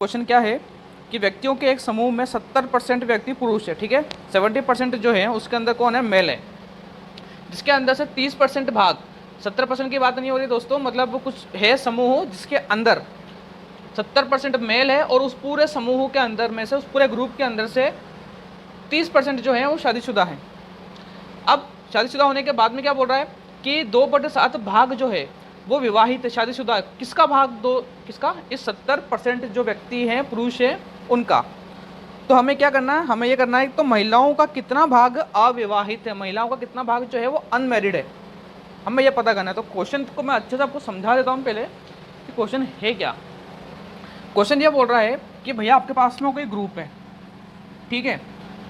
Question क्या है कि व्यक्तियों के एक समूह में 70% व्यक्ति पुरुष है, ठीक है। 70% जो है उसके अंदर कौन है, मेल है, जिसके अंदर से 30% भाग, 70% की बात नहीं हो रही दोस्तों, मतलब कुछ है समूह जिसके अंदर 70% मेल है और उस पूरे समूह के अंदर में से, उस पूरे ग्रुप के अंदर से 30% जो है वो शादीशुदा है। अब शादीशुदा होने के बाद में क्या बोल रहा है कि 2/7 भाग जो है वो विवाहित है, शादीशुदा है। किसका भाग, दो किसका, इस 70% जो व्यक्ति हैं पुरुष है उनका। तो हमें क्या करना है, हमें ये करना है तो महिलाओं का कितना भाग अविवाहित है, महिलाओं का कितना भाग जो है वो अनमैरिड है, हमें ये पता करना है। तो क्वेश्चन को मैं अच्छे से आपको समझा देता हूँ पहले कि क्वेश्चन है क्या। क्वेश्चन ये बोल रहा है कि भैया आपके पास में कोई ग्रुप है, ठीक है,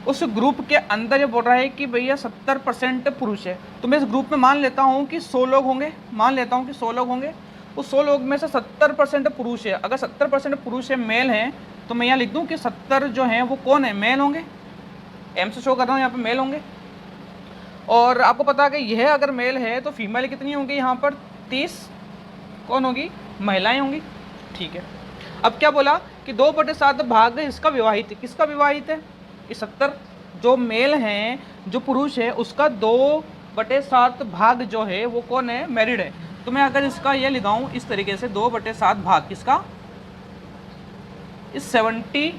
उस ग्रुप के अंदर ये बोल रहा है कि भैया 70% पुरुष है। तो मैं इस ग्रुप में मान लेता हूँ कि 100 लोग होंगे, मान लेता हूँ कि 100 लोग होंगे। उस 100 लोग में से 70% पुरुष है। अगर 70% पुरुष है, मेल हैं, तो मैं यहाँ लिख दूँ कि 70 जो हैं वो कौन है, मेल होंगे। एम से शो कर रहा हूँ यहाँ पे, मेल होंगे। और आपको पता है कि यह अगर मेल है तो फीमेल कितनी होंगी यहाँ पर, 30 कौन होगी, महिलाएँ होंगी, ठीक है। अब क्या बोला कि 2/7 भाग इसका विवाहित है। किसका विवाहित है, इस 70 जो मेल हैं, जो पुरुष है, उसका 2/7 भाग जो है वो कौन है, मैरिड है। तो मैं अगर इसका ये लिखाऊं इस तरीके से, 2/7 भाग किसका, इस 70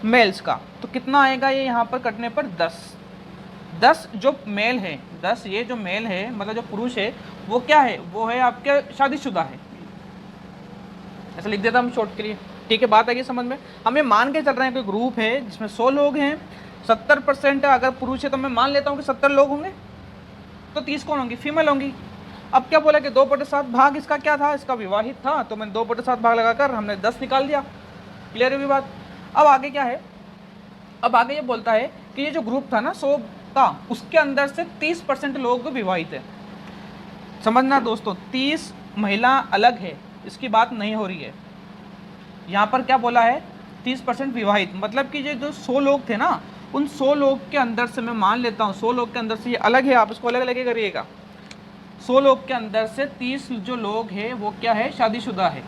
मेल्स का, तो कितना आएगा ये यहाँ पर कटने पर 10 जो मेल है, 10 ये जो मेल है मतलब जो पुरुष है वो क्या है, वो है आपके शादीशुदा है। ऐसा लिख देता हम शॉर्ट के लिए, ठीक है। बात आएगी समझ में। हम ये मान के चल रहे हैं कोई ग्रुप है जिसमें 100 लोग हैं, 70% अगर पुरुष है तो मैं मान लेता हूँ कि 70 लोग होंगे, तो 30 कौन होंगी, फीमेल होंगी। अब क्या बोला कि 2/7 भाग इसका क्या था, इसका विवाहित था, तो मैंने 2/7 भाग लगाकर हमने 10 निकाल दिया। क्लियर हुई बात। अब आगे क्या है, अब आगे ये बोलता है कि ये जो ग्रुप था ना 100 का, उसके अंदर से 30% लोग विवाहित है। समझना दोस्तों, 30 महिला अलग है, इसकी बात नहीं हो रही है। यहाँ पर क्या बोला है, 30% विवाहित, मतलब कि ये जो 100 लोग थे ना, उन 100 लोग के अंदर से मैं मान लेता हूँ 100 लोग के अंदर से ये अलग है, आप इसको अलग अलग करिएगा। 100 लोग के अंदर से 30 जो लोग हैं वो क्या है, शादीशुदा है।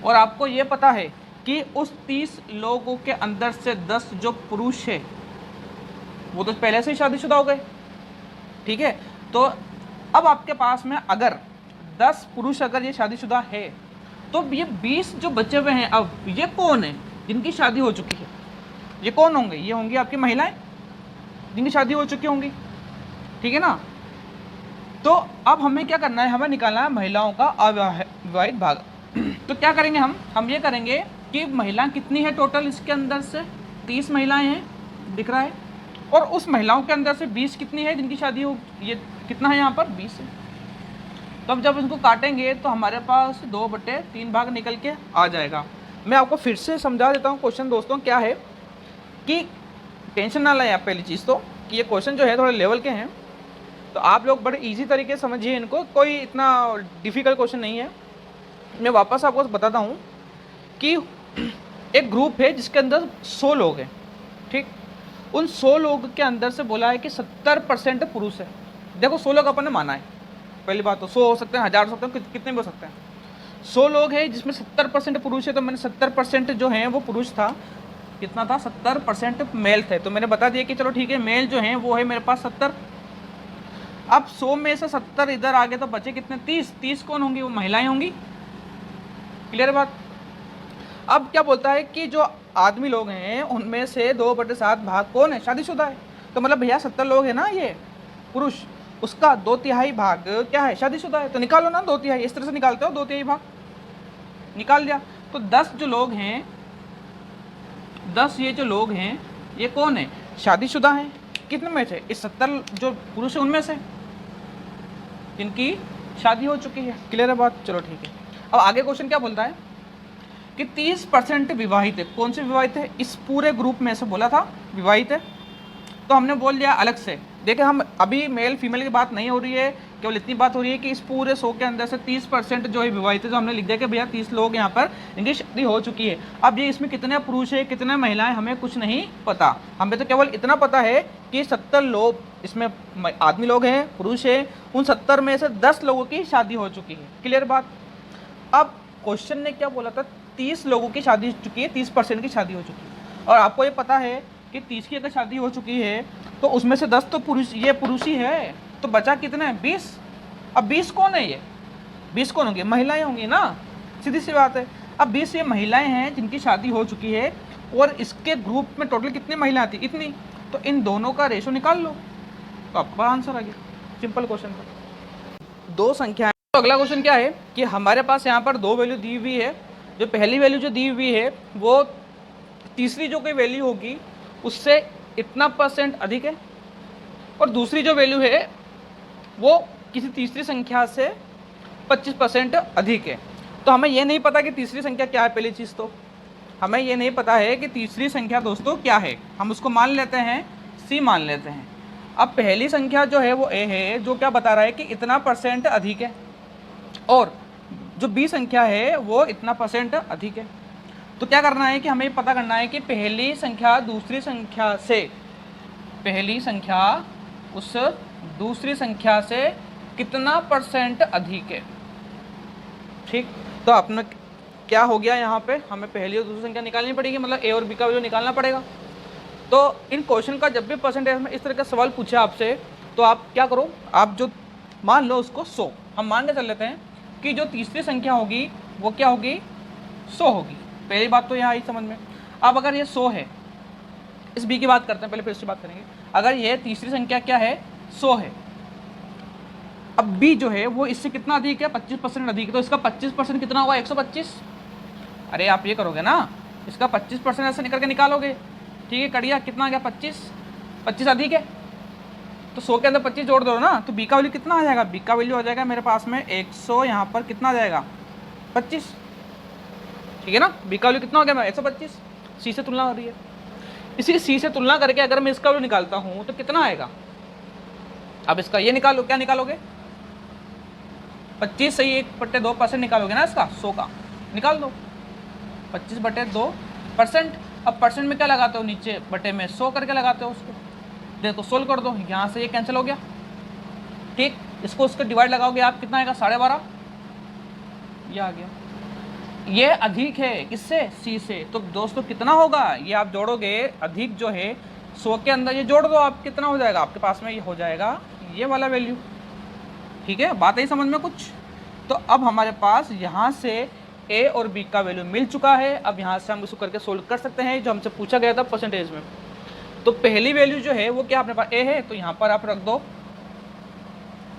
और आपको ये पता है कि उस 30 लोगों के अंदर से 10 जो पुरुष है वो तो पहले से ही शादीशुदा हो गए, ठीक है। तो अब आपके पास में अगर 10 पुरुष अगर ये शादीशुदा है, तो ये 20 जो बचे हुए हैं, अब ये कौन है जिनकी शादी हो चुकी है, ये कौन होंगे, ये होंगी आपकी महिलाएं जिनकी शादी हो चुकी होंगी, ठीक है ना। तो अब हमें क्या करना है, हमें निकालना है महिलाओं का अविवाहित भाग। तो क्या करेंगे हम ये करेंगे कि महिलाएं कितनी है टोटल, इसके अंदर से 30 महिलाएं हैं, दिख रहा है, और उस महिलाओं के अंदर से 20 कितनी है जिनकी शादी हो, ये कितना है यहाँ पर 20 है। तो अब जब इसको काटेंगे तो हमारे पास 2/3 भाग निकल के आ जाएगा। मैं आपको फिर से समझा देता हूँ क्वेश्चन दोस्तों, क्या है कि टेंशन ना लें आप, पहली चीज़ तो कि ये क्वेश्चन जो है थोड़े लेवल के हैं, तो आप लोग बड़े इजी तरीके से समझिए इनको, कोई इतना डिफ़िकल्ट क्वेश्चन नहीं है। मैं वापस आपको बताता हूँ कि एक ग्रुप है जिसके अंदर 100 लोग हैं, ठीक। उन 100 लोग के अंदर से बोला है कि 70% पुरुष है। देखो 100 लोग अपन ने माना है, पहली बात तो 100 हो सकते हैं, 1000 हो सकते हैं, कितने भी हो सकते हैं। 100 लोग हैं जिसमें 70% पुरुष है, तो मैंने 70% जो है वो पुरुष था, कितना था, 70% मेल थे। तो मैंने बता दिया कि चलो ठीक है, मेल जो हैं वो है मेरे पास 70। अब 100 में से 70 इधर आ गए तो बचे कितने, 30 कौन होंगी, वो महिलाएं होंगी। क्लियर बात। अब क्या बोलता है कि जो आदमी लोग हैं उनमें से 2/7 भाग कौन है, शादीशुदा है। तो मतलब भैया 70 लोग हैं ना ये पुरुष, उसका 2/3 भाग क्या है, शादीशुदा है। तो निकालो ना 2/3, इस तरह से निकालते हो, 2/3 भाग निकाल दिया। तो 10 जो लोग हैं, 10 ये जो लोग हैं ये कौन है, शादीशुदा हैं। कितने में से, इस 70 जो पुरुष है उनमें से जिनकी शादी हो चुकी है। क्लियर है बात, चलो ठीक है। अब आगे क्वेश्चन क्या बोलता है कि 30% विवाहित है। कौन से विवाहित है, इस पूरे ग्रुप में से बोला था विवाहित है, तो हमने बोल दिया अलग से। देखिए हम अभी मेल फीमेल की बात नहीं हो रही है, केवल इतनी बात हो रही है कि इस पूरे 100 के अंदर से 30% जो है विवाहित है। तो हमने लिख दिया कि भैया 30 लोग यहाँ पर इनकी शादी हो चुकी है। अब ये इसमें कितने पुरुष है कितने महिलाएं हमें कुछ नहीं पता, हमें तो केवल इतना पता है कि 70 लोग इसमें आदमी लोग हैं, पुरुष है, उन 70 में से 10 लोगों की शादी हो चुकी है। क्लियर बात। अब क्वेश्चन ने क्या बोला था, 30 लोगों की शादी हो चुकी है, 30% की शादी हो चुकी है। और आपको ये पता है कि 30 की अगर शादी हो चुकी है तो उसमें से 10 तो पुरुष, ये पुरुष ही है, तो बचा कितना है? 20। अब 20 कौन है? ये 20 कौन होंगे? महिलाएं होंगी ना, सीधी सी बात है। अब 20 ये महिलाएं हैं जिनकी शादी हो चुकी है, और इसके ग्रुप में टोटल कितनी महिलाएं आती? इतनी। तो इन दोनों का रेशो निकाल लो, तो आपका आंसर आ गया। सिंपल क्वेश्चन था। दो संख्याएं। तो अगला क्वेश्चन क्या है कि हमारे पास यहाँ पर दो वैल्यू दी हुई है। जो पहली वैल्यू जो दी हुई है वो तीसरी जो कोई वैल्यू होगी उससे इतना % अधिक है, और दूसरी जो वैल्यू है वो किसी तीसरी संख्या से 25% अधिक है। तो हमें ये नहीं पता कि तीसरी संख्या क्या है। पहली चीज़ तो हमें ये नहीं पता है कि तीसरी संख्या दोस्तों क्या है। हम उसको मान लेते हैं C मान लेते हैं। अब पहली संख्या जो है वो A है, जो क्या बता रहा है कि इतना % अधिक है, और जो B संख्या है वो इतना % अधिक है। तो क्या करना है कि हमें पता करना है कि पहली संख्या दूसरी संख्या से, पहली संख्या उस दूसरी संख्या से कितना % अधिक है। ठीक, तो अपना क्या हो गया यहाँ पे, हमें पहली और दूसरी संख्या निकालनी पड़ेगी, मतलब A और B का वैल्यू निकालना पड़ेगा। तो इन क्वेश्चन का जब भी परसेंटेज में इस तरह का सवाल पूछे आपसे, तो आप क्या करो, आप जो मान लो उसको 100, हम मान के चल लेते हैं कि जो तीसरी संख्या होगी वो क्या होगी? 100 होगी। पहली बात तो यहाँ आई समझ में। अब अगर ये 100 है, इस B की बात करते हैं, पहले फिर इसकी बात करेंगे। अगर ये तीसरी संख्या क्या है? 100 है। अब B जो है वो इससे कितना अधिक है? 25% अधिक है। तो इसका 25% कितना होगा? 125। अरे आप ये करोगे ना, इसका 25% ऐसे निकल के निकालोगे, ठीक है, कड़िया कितना आ गया? 25 अधिक है, तो 100 के अंदर 25 जोड़ दो ना, तो B का वैल्यू कितना आ जाएगा? B का वैल्यू आ जाएगा मेरे पास में 100, यहाँ पर कितना आ जाएगा? 25, ठीक है ना। B का वैल्यू कितना हो गया? 125। C से तुलना हो रही है, इसी C से तुलना करके अगर मैं इसका वैल्यू निकालता हूँ तो कितना आएगा? अब इसका ये निकालो, क्या निकालोगे? 25 से 1/2% निकालोगे ना, इसका 100 का निकाल दो, 25/2%। अब परसेंट में क्या लगाते हो? नीचे बटे में 100 करके लगाते हो उसको। देखो सोल्व कर दो, यहाँ से ये कैंसिल हो गया, ठीक। इसको उसको डिवाइड लगाओगे आप, कितना आएगा? 12.5, ये आ गया। ये अधिक है किससे? C से। तो दोस्तों कितना होगा? ये आप जोड़ोगे, अधिक जो है 100 के अंदर ये जोड़ दो आप, कितना हो जाएगा आपके पास में? ये हो जाएगा ये वाला वैल्यू, ठीक है। बात आई समझ में कुछ? तो अब हमारे पास यहाँ से A और B का वैल्यू मिल चुका है। अब यहाँ से हम इसको करके सोल्व कर सकते हैं, जो हमसे पूछा गया था परसेंटेज में। तो पहली वैल्यू जो है वो क्या अपने पास? A है, तो यहाँ पर आप रख दो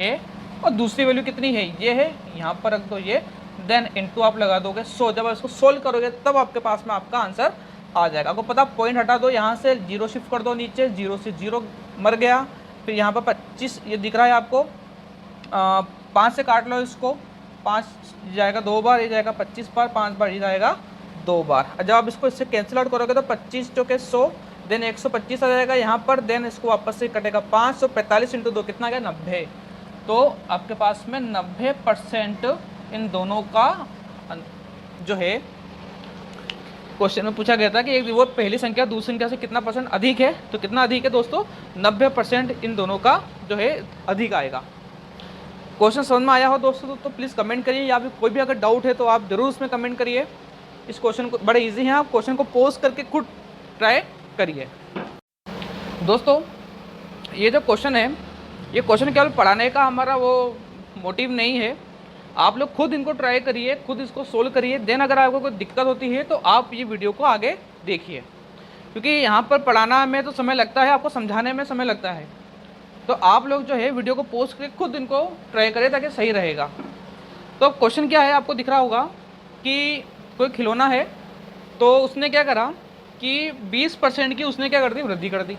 A, और दूसरी वैल्यू कितनी है? ये है, यहाँ पर रख दो ये, देन इनटू आप लगा दोगे 100। जब आप इसको सोल्व करोगे तब आपके पास में आपका आंसर आ जाएगा। आपको पता, पॉइंट हटा दो, यहाँ से 0 शिफ्ट कर दो नीचे, 0 से 0 मर गया। फिर यहाँ पर 25 ये दिख रहा है आपको, 5 से काट लो इसको, 5 जाएगा 2 बार, ये जाएगा 25 बार, 5 बार ये जाएगा 2 बार। जब आप इसको इससे कैंसिल आउट करोगे तो 25 चौके 100, देन 125 आ जाएगा यहाँ पर, देन इसको वापस से कटेगा 545 इंटू 2 कितना गया? 90। तो आपके पास में 90% इन दोनों का जो है क्वेश्चन में पूछा गया था कि वो पहली संख्या दूसरी संख्या से कितना % अधिक है। तो कितना अधिक है दोस्तों? 90% इन दोनों का जो है अधिक आएगा। क्वेश्चन समझ में आया हो दोस्तों तो प्लीज़ कमेंट करिए, या फिर कोई भी अगर डाउट है तो आप ज़रूर उसमें कमेंट करिए। इस क्वेश्चन को बड़े इजी हैं, आप क्वेश्चन को पोज करके खुद ट्राई करिए। दोस्तों ये जो क्वेश्चन है, ये क्वेश्चन केवल पढ़ाने का हमारा वो मोटिव नहीं है। आप लोग खुद इनको ट्राई करिए, खुद इसको सोल्व करिए। देन अगर आपको कोई दिक्कत होती है तो आप ये वीडियो को आगे देखिए, क्योंकि यहाँ पर पढ़ाना में तो समय लगता है, आपको समझाने में समय लगता है। तो आप लोग जो है वीडियो को पोस्ट करके खुद इनको ट्राई करें ताकि सही रहेगा। तो क्वेश्चन क्या है आपको दिख रहा होगा कि कोई खिलौना है, तो उसने क्या करा कि 20% की उसने क्या कर दी? वृद्धि कर दी,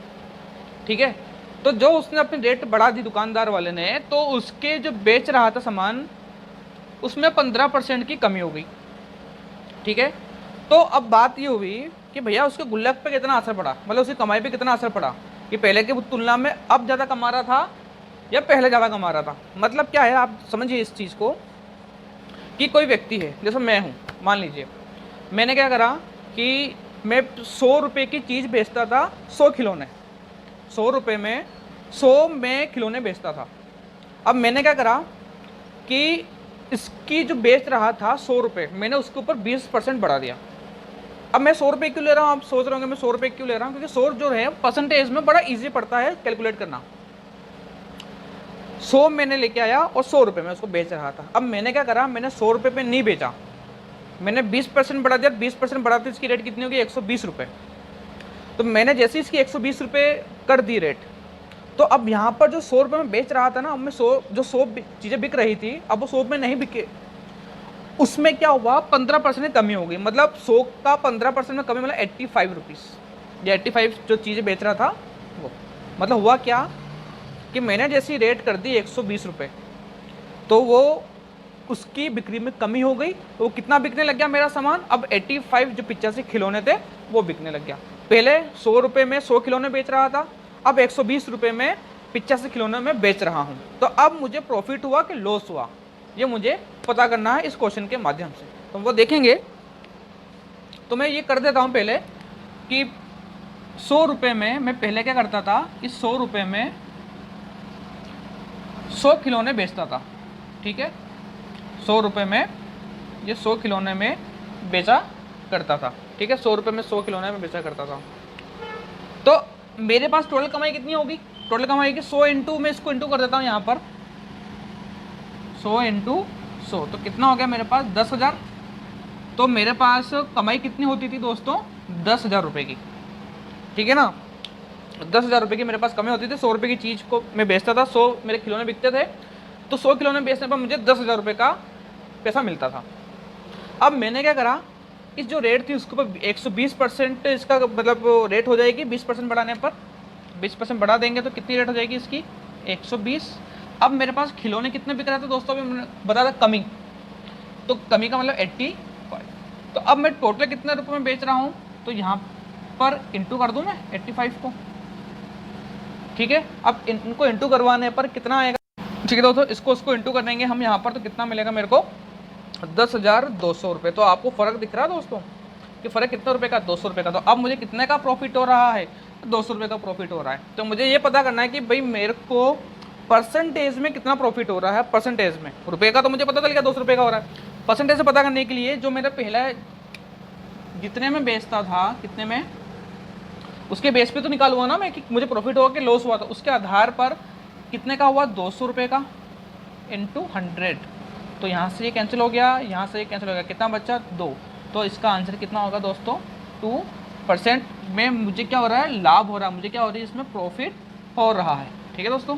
ठीक है। तो जो उसने अपनी रेट बढ़ा दी दुकानदार वाले ने, तो उसके जो बेच रहा था सामान उसमें 15% की कमी हो गई, ठीक है। तो अब बात ये हुई कि भैया उसके गुल्लक पे कितना असर पड़ा, मतलब उसकी कमाई पे कितना असर पड़ा, कि पहले की तुलना में अब ज़्यादा कमा रहा था या पहले ज़्यादा कमा रहा था। मतलब क्या है आप समझिए इस चीज़ को, कि कोई व्यक्ति है, जैसे मैं हूँ, मान लीजिए मैंने क्या करा कि मैं 100 रुपये की चीज़ बेचता था, 100 खिलौने, 100 रुपये में 100 में खिलौने बेचता था। अब मैंने क्या करा कि इसकी जो बेच रहा था 100 रुपये, मैंने उसके ऊपर 20% बढ़ा दिया। अब मैं 100 रुपये क्यों ले रहा हूँ, आप सोच रहे होंगे मैं 100 रुपये क्यों ले रहा हूँ, क्योंकि 100 जो है परसेंटेज में बड़ा ईजी पड़ता है कैलकुलेट करना। 100 मैंने लेके आया और 100 रुपये में उसको बेच रहा था। अब मैंने क्या करा, मैंने 100 रुपये पे नहीं बेचा, मैंने 20% बढ़ा दिया। 20% बढ़ाते इसकी रेट कितनी होगी, 120 रुपये। तो मैंने जैसे इसकी 120 रुपये कर दी रेट, तो अब यहाँ पर जो 100 रुपये में बेच रहा था ना, अब मैं 100 चीज़ें बिक रही थी, अब वो 100 में नहीं बिके। उसमें क्या हुआ, 15% कमी हो गई। मतलब 100 का 15% में कमी, मतलब 85 रुपीज़। ये 85 जो चीज़ें बेच रहा था वो, मतलब हुआ क्या कि मैंने जैसी रेट कर दी 120 रुपये, तो वो उसकी बिक्री में कमी हो गई। तो वो कितना बिकने लग गया मेरा सामान, अब 85 जो 85 खिलौने थे वो बिकने लग गया। पहले 100 रुपये में 100 खिलौने बेच रहा था, अब 120 रुपये में 85 खिलौने में बेच रहा हूँ। तो अब मुझे प्रॉफिट हुआ कि लॉस हुआ, ये मुझे पता करना है इस क्वेश्चन के माध्यम से। तो वो देखेंगे। तो मैं ये कर देता हूँ पहले कि 100 रुपये में मैं पहले क्या करता था, इस 100 रुपये में 100 खिलौने बेचता था। ठीक है, 100 रुपये में ये 100 खिलौने में बेचा करता था। ठीक है, 100 रुपये में 100 खिलौने में बेचा करता था। तो मेरे पास टोटल कमाई कितनी होगी, टोटल कमाई की 100 इंटू, मैं इसको इंटू कर देता हूँ यहाँ पर, 100 इंटू 100, तो कितना हो गया मेरे पास 10,000। तो मेरे पास कमाई कितनी होती थी दोस्तों, 10,000 रुपये की। ठीक है ना, 10,000 रुपये की मेरे पास कमाई होती थी। 100 रुपये की चीज़ को मैं बेचता था, 100 मेरे खिलौने बिकते थे, तो 100 खिलौने बेचने पर मुझे 10,000 रुपये का पैसा मिलता था। अब मैंने क्या करा, इस जो रेट थी उसके ऊपर 120% इसका मतलब रेट हो जाएगी। 20% बढ़ाने पर 20% बढ़ा देंगे तो कितनी रेट हो जाएगी इसकी, 120। अब मेरे पास खिलौने कितने बिक रहे थे दोस्तों, अभी मैंने बताया था कमी, तो कमी का मतलब 85। तो अब मैं टोटल कितने रुपये में बेच रहा हूँ, तो यहाँ पर इंटू कर दूँ मैं 85 को। ठीक है, अब इनको इंटू करवाने पर कितना आएगा, ठीक है दोस्तों, इसको उसको इंटू कर देंगे हम यहाँ पर, तो कितना मिलेगा मेरे को, 10,200 रुपये। तो आपको फ़र्क दिख रहा है दोस्तों कि फ़र्क कितने रुपये का, 200 रुपये का। तो अब मुझे कितने का प्रॉफिट हो रहा है, 200 रुपये का प्रॉफिट हो रहा है। तो मुझे ये पता करना है कि भाई मेरे को परसेंटेज में कितना प्रॉफिट हो रहा है। परसेंटेज में रुपये का तो मुझे पता चल गया 200 रुपये का हो रहा है। परसेंटेज से पता करने के लिए जो मेरा पहला जितने में बेचता था, कितने में, उसके बेस पे तो निकाल हुआ ना मैं कि मुझे प्रॉफिट हुआ कि लॉस हुआ था, उसके आधार पर कितने का हुआ, 200 रुपये का इंटू 100। तो यहाँ से ये कैंसिल हो गया, यहाँ से ये कैंसिल हो गया, कितना बचा, 2। तो इसका आंसर कितना होगा दोस्तों, 2% में मुझे क्या हो रहा है, लाभ हो रहा है, मुझे क्या हो रही है इसमें प्रॉफिट हो रहा है। ठीक है दोस्तों।